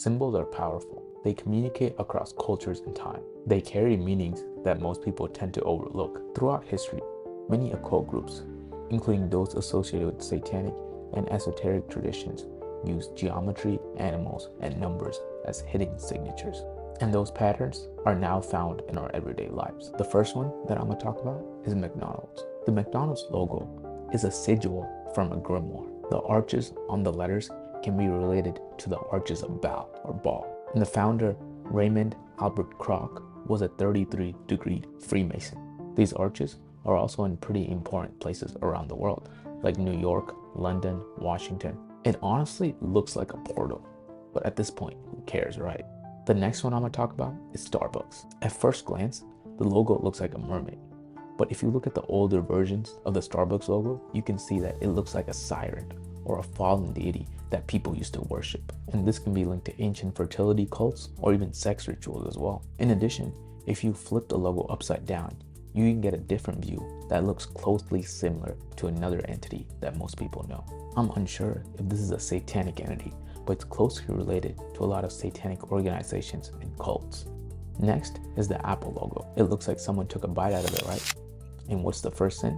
Symbols are powerful. They communicate across cultures and time. They carry meanings that most people tend to overlook. Throughout history, many occult groups, including those associated with satanic and esoteric traditions, use geometry, animals, and numbers as hidden signatures. And those patterns are now found in our everyday lives. The first one that I'm going to talk about is McDonald's. The McDonald's logo is a sigil from a grimoire. The arches on the letters can be related to the arches of Baal or Baal. And the founder, Raymond Albert Kroc, was a 33-degree Freemason. These arches are also in pretty important places around the world, like New York, London, Washington. It honestly looks like a portal, but at this point, who cares, right? The next one I'm gonna talk about is Starbucks. At first glance, the logo looks like a mermaid, but if you look at the older versions of the Starbucks logo, you can see that it looks like a siren or a fallen deity that people used to worship. And this can be linked to ancient fertility cults or even sex rituals as well. In addition, if you flip the logo upside down, you can get a different view that looks closely similar to another entity that most people know. I'm unsure if this is a satanic entity, but it's closely related to a lot of satanic organizations and cults. Next is the Apple logo. It looks like someone took a bite out of it, right? And what's the first sin?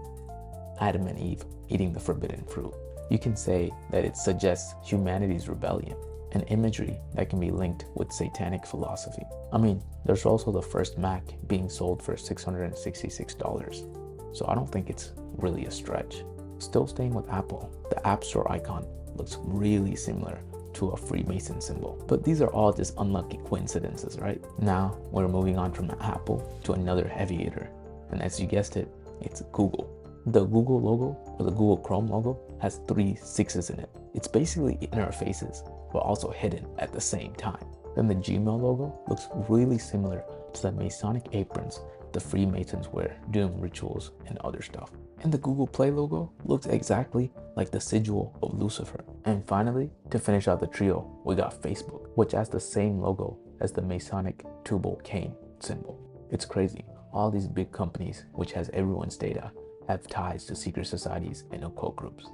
Adam and Eve eating the forbidden fruit. You can say that it suggests humanity's rebellion, an imagery that can be linked with satanic philosophy. I mean, there's also the first Mac being sold for $666, so I don't think it's really a stretch. Still staying with Apple, the App Store icon looks really similar to a Freemason symbol. But these are all just unlucky coincidences, right? Now we're moving on from Apple to another heavy hitter, and as you guessed it, it's Google. The Google logo, or the Google Chrome logo, has 3 6s in it. It's basically in our faces, but also hidden at the same time. Then the Gmail logo looks really similar to the Masonic aprons the Freemasons wear during rituals and other stuff. And the Google Play logo looks exactly like the sigil of Lucifer. And finally, to finish out the trio, we got Facebook, which has the same logo as the Masonic Tubal Cain symbol. It's crazy. All these big companies, which has everyone's data, have ties to secret societies and occult groups.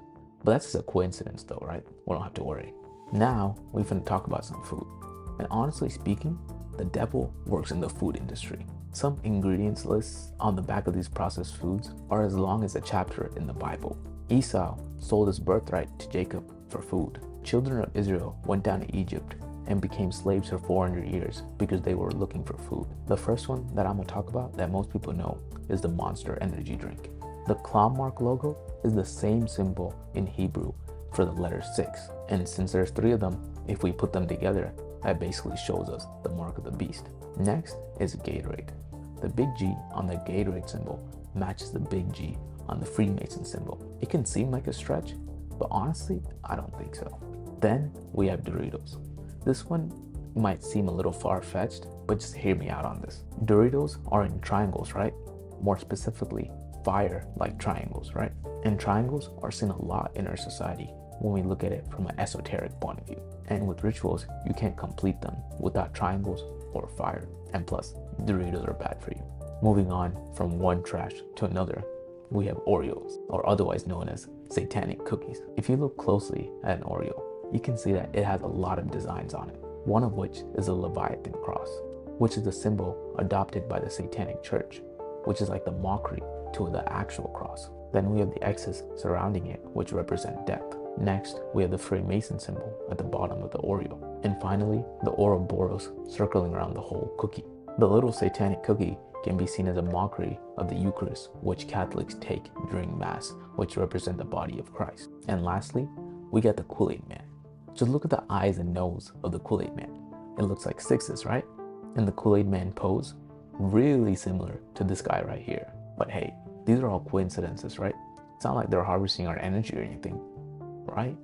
But that's just a coincidence though, right? We don't have to worry. Now, we're going to talk about some food. And honestly speaking, the devil works in the food industry. Some ingredients lists on the back of these processed foods are as long as a chapter in the Bible. Esau sold his birthright to Jacob for food. Children of Israel went down to Egypt and became slaves for 400 years because they were looking for food. The first one that I'm going to talk about that most people know is the Monster energy drink. The claw mark logo is the same symbol in Hebrew for the letter 6. And since there's 3 of them, if we put them together, that basically shows us the mark of the beast. Next is Gatorade. The big G on the Gatorade symbol matches the big G on the Freemason symbol. It can seem like a stretch, but honestly, I don't think so. Then we have Doritos. This one might seem a little far-fetched, but just hear me out on this. Doritos are in triangles, right? More specifically, fire-like triangles, right? And triangles are seen a lot in our society when we look at it from an esoteric point of view. And with rituals, you can't complete them without triangles or fire. And plus, Doritos are bad for you. Moving on from one trash to another, we have Oreos, or otherwise known as satanic cookies. If you look closely at an Oreo, you can see that it has a lot of designs on it. One of which is a Leviathan cross, which is the symbol adopted by the Satanic Church, which is like the mockery to the actual cross. Then we have the X's surrounding it, which represent death. Next, we have the Freemason symbol at the bottom of the Oreo. And finally, the Ouroboros circling around the whole cookie. The little satanic cookie can be seen as a mockery of the Eucharist, which Catholics take during Mass, which represent the body of Christ. And lastly, we got the Kool-Aid Man. Just look at the eyes and nose of the Kool-Aid Man. It looks like 6s, right? And the Kool-Aid Man pose, really similar to this guy right here. But hey, these are all coincidences, right? It's not like they're harvesting our energy or anything, right?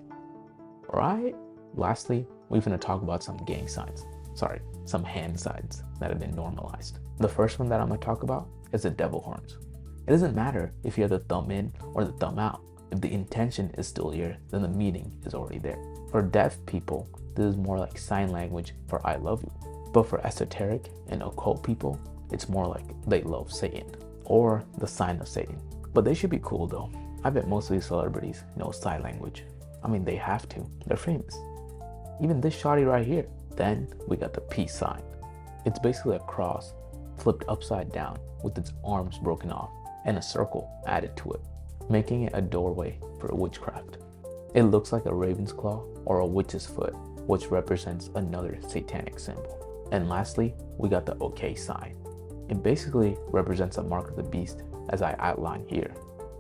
Right? Lastly, we're gonna talk about some gang signs. Sorry, some hand signs that have been normalized. The first one that I'm gonna talk about is the devil horns. It doesn't matter if you have the thumb in or the thumb out. If the intention is still here, then the meaning is already there. For deaf people, this is more like sign language for I love you. But for esoteric and occult people, it's more like they love Satan or the sign of Satan. But they should be cool though. I bet most of these celebrities know sign language. I mean, they have to. They're famous. Even this shawty right here, Then we got the peace sign. It's basically a cross flipped upside down with its arms broken off and a circle added to it, making it a doorway for witchcraft. It looks like a raven's claw or a witch's foot, which represents another satanic symbol. And lastly, we got the OK sign. It basically represents a mark of the beast, as I outline here.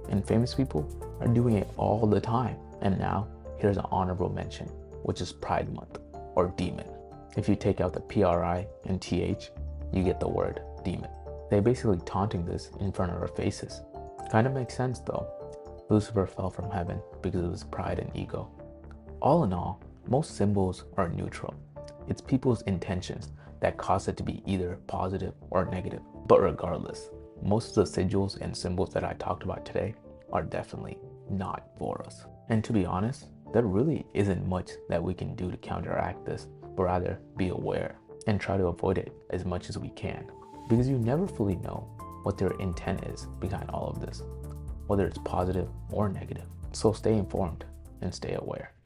And famous people are doing it all the time. And now, here's an honorable mention, which is Pride Month, or demon. If you take out the PRI and TH, you get the word demon. They're basically taunting this in front of our faces. Kind of makes sense though. Lucifer fell from heaven because of his pride and ego. All in all, most symbols are neutral. It's people's intentions that cause it to be either positive or negative. But regardless, most of the sigils and symbols that I talked about today are definitely not for us. And to be honest, there really isn't much that we can do to counteract this, but rather be aware and try to avoid it as much as we can. Because you never fully know what their intent is behind all of this, whether it's positive or negative. So stay informed and stay aware.